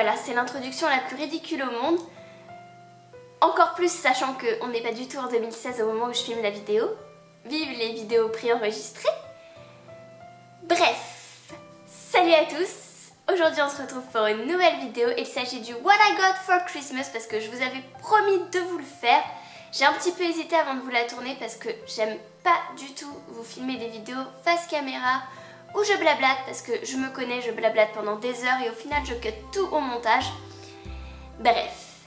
Voilà, c'est l'introduction la plus ridicule au monde. Encore plus sachant qu'on n'est pas du tout en 2016 au moment où je filme la vidéo. Vive les vidéos préenregistrées. Bref, salut à tous. Aujourd'hui on se retrouve pour une nouvelle vidéo. Il s'agit du What I Got for Christmas parce que je vous avais promis de vous le faire. J'ai un petit peu hésité avant de vous la tourner parce que j'aime pas du tout vous filmer des vidéos face caméra où je blablate parce que je me connais, je blablate pendant des heures et au final je cut tout au montage. Bref.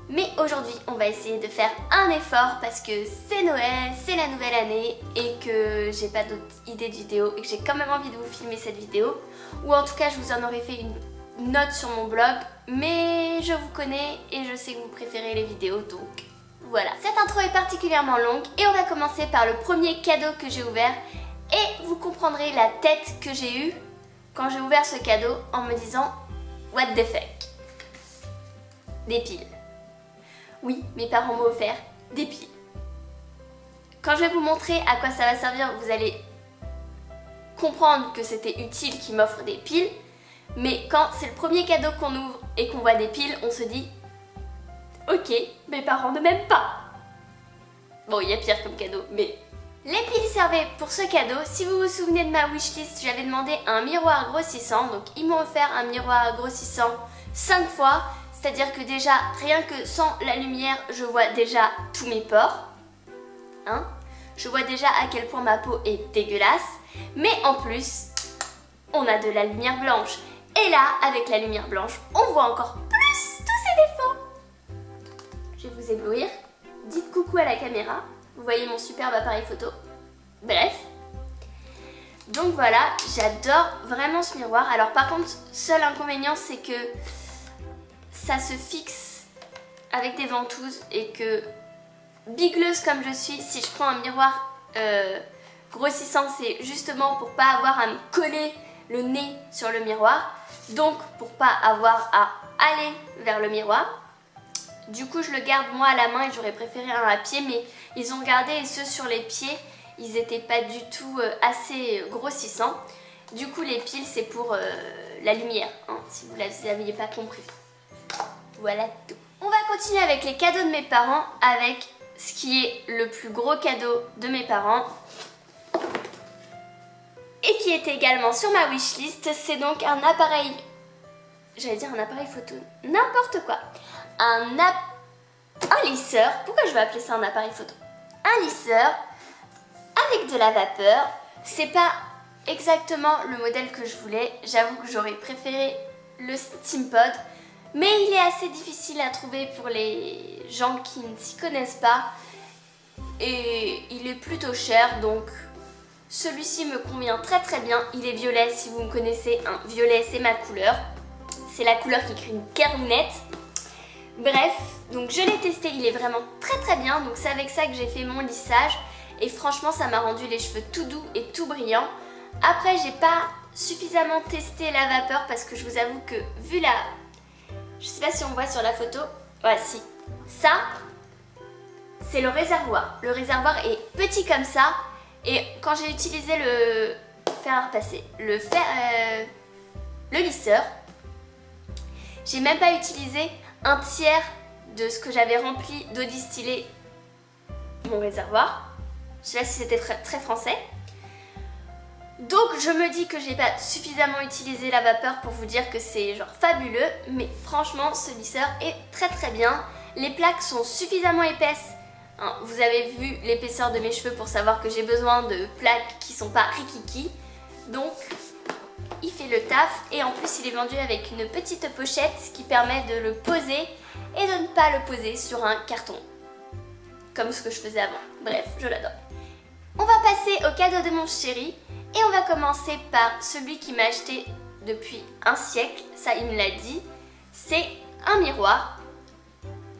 Mais aujourd'hui on va essayer de faire un effort parce que c'est Noël, c'est la nouvelle année et que j'ai pas d'autres idées de vidéos et que j'ai quand même envie de vous filmer cette vidéo. Ou en tout cas je vous en aurais fait une note sur mon blog, mais je vous connais et je sais que vous préférez les vidéos donc voilà. Cette intro est particulièrement longue et on va commencer par le premier cadeau que j'ai ouvert et vous comprendrez la tête que j'ai eue quand j'ai ouvert ce cadeau en me disant what the fuck. Des piles. Oui, mes parents m'ont offert des piles. Quand je vais vous montrer à quoi ça va servir, vous allez comprendre que c'était utile qu'ils m'offrent des piles. Mais quand c'est le premier cadeau qu'on ouvre et qu'on voit des piles, on se dit ok, mes parents ne m'aiment pas. Bon, il y a pire comme cadeau, mais... Les piles servaient pour ce cadeau. Si vous vous souvenez de ma wishlist, j'avais demandé un miroir grossissant. Donc ils m'ont offert un miroir grossissant 5 fois. C'est-à-dire que déjà, rien que sans la lumière, je vois déjà tous mes pores. Hein? Je vois déjà à quel point ma peau est dégueulasse. Mais en plus, on a de la lumière blanche. Et là, avec la lumière blanche, on voit encore plus tous ces défauts. Je vais vous éblouir. Dites coucou à la caméra. Vous voyez mon superbe appareil photo. Bref. Donc voilà, j'adore vraiment ce miroir. Alors par contre, seul inconvénient, c'est que ça se fixe avec des ventouses et que bigleuse comme je suis, si je prends un miroir grossissant, c'est justement pour pas avoir à me coller le nez sur le miroir, donc pour pas avoir à aller vers le miroir. Du coup je le garde moi à la main et j'aurais préféré un à pied, mais ils ont gardé et ceux sur les pieds, ils n'étaient pas du tout assez grossissants. Du coup les piles c'est pour la lumière, hein, si vous ne l'aviez pas compris. Voilà tout. On va continuer avec les cadeaux de mes parents, avec ce qui est le plus gros cadeau de mes parents et qui est également sur ma wishlist. C'est donc un appareil, j'allais dire un appareil photo, n'importe quoi. Un lisseur, pourquoi je vais appeler ça un appareil photo? Un lisseur avec de la vapeur. C'est pas exactement le modèle que je voulais, j'avoue que j'aurais préféré le Steampod. Mais il est assez difficile à trouver pour les gens qui ne s'y connaissent pas. Et il est plutôt cher, donc celui-ci me convient très très bien. Il est violet, si vous me connaissez, un violet c'est ma couleur. C'est la couleur qui crée une carounette. Bref, donc je l'ai testé, il est vraiment très très bien. Donc c'est avec ça que j'ai fait mon lissage. Et franchement ça m'a rendu les cheveux tout doux et tout brillants. Après j'ai pas suffisamment testé la vapeur parce que je vous avoue que vu la... Je sais pas si on voit sur la photo. Ouais, si. Ça, c'est le réservoir. Le réservoir est petit comme ça. Et quand j'ai utilisé le lisseur, j'ai même pas utilisé un tiers de ce que j'avais rempli d'eau distillée mon réservoir. Je sais pas si c'était très français. Donc je me dis que j'ai pas suffisamment utilisé la vapeur pour vous dire que c'est genre fabuleux, mais franchement ce lisseur est très très bien. Les plaques sont suffisamment épaisses, hein, vous avez vu l'épaisseur de mes cheveux pour savoir que j'ai besoin de plaques qui sont pas rikiki. Donc il fait le taf et en plus il est vendu avec une petite pochette, ce qui permet de le poser et de ne pas le poser sur un carton, comme ce que je faisais avant. Bref, je l'adore. On va passer au cadeau de mon chéri. Et on va commencer par celui qui m'a acheté depuis un siècle, ça il me l'a dit, c'est un miroir.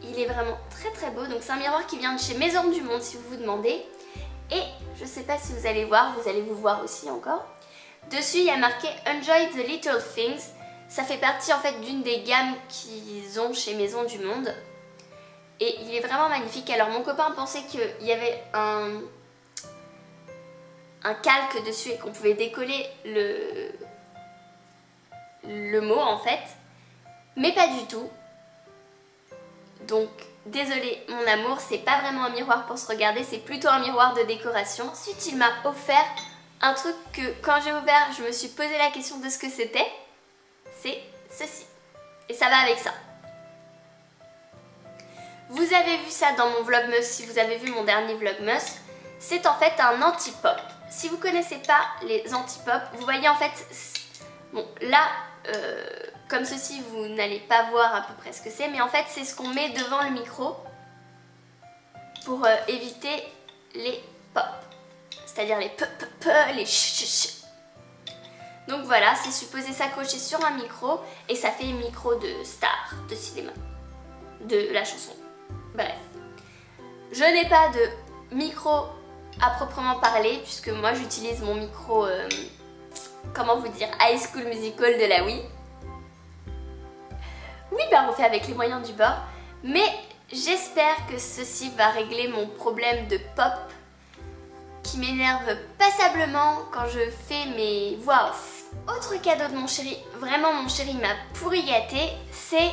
Il est vraiment très très beau, donc c'est un miroir qui vient de chez Maison du Monde si vous vous demandez. Et je sais pas si vous allez voir, vous allez vous voir aussi encore. Dessus il y a marqué Enjoy the Little Things, ça fait partie en fait d'une des gammes qu'ils ont chez Maison du Monde. Et il est vraiment magnifique. Alors mon copain pensait qu'il y avait un calque dessus et qu'on pouvait décoller le mot en fait. mais pas du tout. Donc désolée mon amour, c'est pas vraiment un miroir pour se regarder, c'est plutôt un miroir de décoration. Ensuite il m'a offert un truc que quand j'ai ouvert je me suis posé la question de ce que c'était. C'est ceci. Et ça va avec ça. Vous avez vu ça dans mon vlogmas si vous avez vu mon dernier vlogmas. C'est en fait un anti-pop. Si vous connaissez pas les anti-pop, vous voyez en fait, bon là, comme ceci vous n'allez pas voir à peu près ce que c'est, mais en fait c'est ce qu'on met devant le micro pour éviter les pop. C'est-à-dire les les ch. Donc voilà, c'est supposé s'accrocher sur un micro et ça fait micro de star de cinéma, de la chanson. Bref, je n'ai pas de micro à proprement parler puisque moi j'utilise mon micro, comment vous dire, High School Musical de la Wii. Oui, bah on fait avec les moyens du bord, mais j'espère que ceci va régler mon problème de pop qui m'énerve passablement quand je fais mes voix off. Autre cadeau de mon chéri, vraiment mon chéri m'a pourri gâté, c'est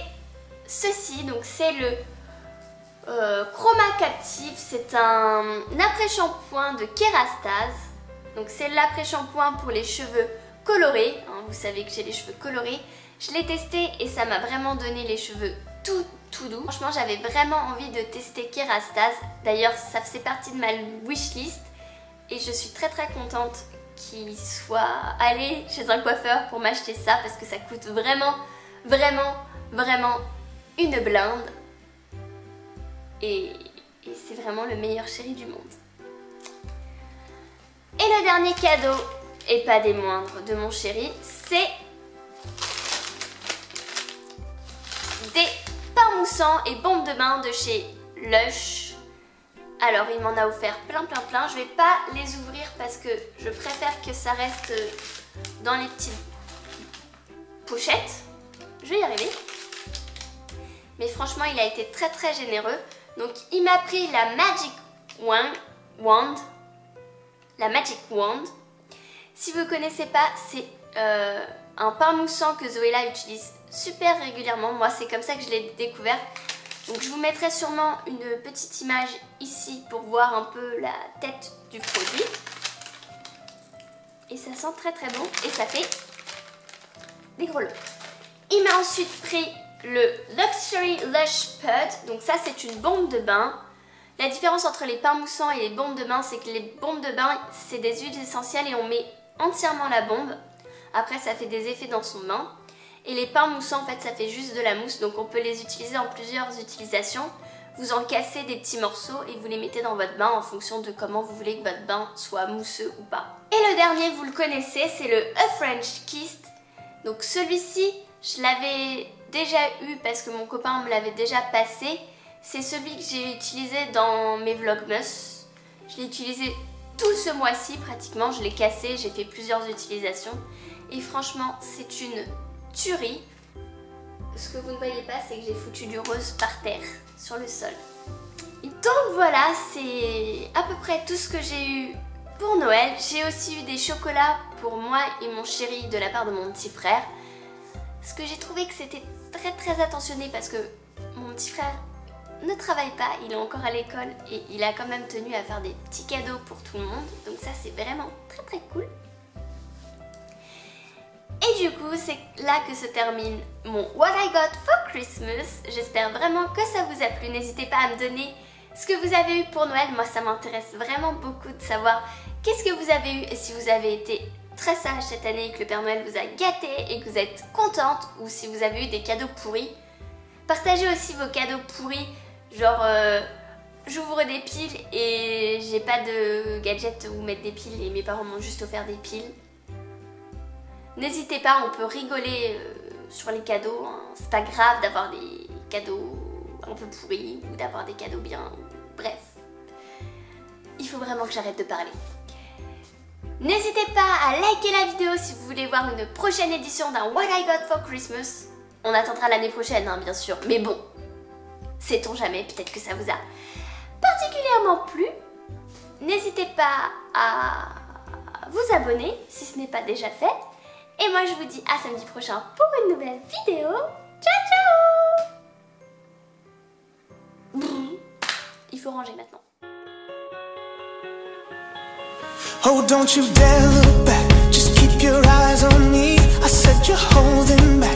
ceci, donc c'est le Chroma Captive, c'est un après-shampoing de Kerastase. Donc c'est l'après-shampoing pour les cheveux colorés, hein, vous savez que j'ai les cheveux colorés. Je l'ai testé et ça m'a vraiment donné les cheveux tout doux. Franchement j'avais vraiment envie de tester Kerastase, d'ailleurs ça faisait partie de ma wishlist et je suis très contente qu'il soit allé chez un coiffeur pour m'acheter ça parce que ça coûte vraiment une blinde. Et c'est vraiment le meilleur chéri du monde. Et le dernier cadeau, et pas des moindres, de mon chéri, c'est des pains moussants et bombes de bain de chez Lush. Alors il m'en a offert plein. Je vais pas les ouvrir parce que je préfère que ça reste dans les petites pochettes. Je vais y arriver. Mais franchement il a été très généreux. Donc il m'a pris la Magic Wand. La Magic Wand. Si vous ne connaissez pas, c'est un pain moussant que Zoéla utilise super régulièrement. Moi c'est comme ça que je l'ai découvert. Donc je vous mettrai sûrement une petite image ici pour voir un peu la tête du produit. Et ça sent très bon et ça fait des gros lots. Il m'a ensuite pris le Luxury Lush Pud. Donc ça c'est une bombe de bain. La différence entre les pains moussants et les bombes de bain, c'est que les bombes de bain c'est des huiles essentielles et on met entièrement la bombe. Après ça fait des effets dans son bain. Et les pains moussants en fait ça fait juste de la mousse, donc on peut les utiliser en plusieurs utilisations. Vous en cassez des petits morceaux et vous les mettez dans votre bain en fonction de comment vous voulez que votre bain soit mousseux ou pas. Et le dernier vous le connaissez, c'est le A French Kiss. Donc celui-ci je l'avais déjà eu parce que mon copain me l'avait déjà passé. C'est celui que j'ai utilisé dans mes vlogmas. Je l'ai utilisé tout ce mois-ci pratiquement, je l'ai cassé, j'ai fait plusieurs utilisations. Et franchement c'est une tuerie. Ce que vous ne voyez pas, c'est que j'ai foutu du rose par terre sur le sol. Donc voilà, c'est à peu près tout ce que j'ai eu pour Noël. J'ai aussi eu des chocolats pour moi et mon chéri de la part de mon petit frère. Parce que j'ai trouvé que c'était très attentionné parce que mon petit frère ne travaille pas, il est encore à l'école et il a quand même tenu à faire des petits cadeaux pour tout le monde. Donc ça c'est vraiment très cool. Et du coup, c'est là que se termine mon What I Got for Christmas. J'espère vraiment que ça vous a plu. N'hésitez pas à me donner ce que vous avez eu pour Noël. Moi, ça m'intéresse vraiment beaucoup de savoir qu'est-ce que vous avez eu et si vous avez été très sage cette année et que le Père Noël vous a gâté et que vous êtes contente, ou si vous avez eu des cadeaux pourris. Partagez aussi vos cadeaux pourris, genre j'ouvre des piles et j'ai pas de gadget où mettre des piles et mes parents m'ont juste offert des piles. N'hésitez pas, on peut rigoler sur les cadeaux, hein. C'est pas grave d'avoir des cadeaux un peu pourris ou d'avoir des cadeaux bien, bref. Il faut vraiment que j'arrête de parler. N'hésitez pas à liker la vidéo si vous voulez voir une prochaine édition d'un What I Got for Christmas. On attendra l'année prochaine, hein, bien sûr, mais bon, sait-on jamais, peut-être que ça vous a particulièrement plu. N'hésitez pas à vous abonner si ce n'est pas déjà fait. Et moi je vous dis à samedi prochain pour une nouvelle vidéo. Ciao ciao! faut ranger maintenant. Oh, don't you dare look back, just keep your eyes on me. I said you're holding back.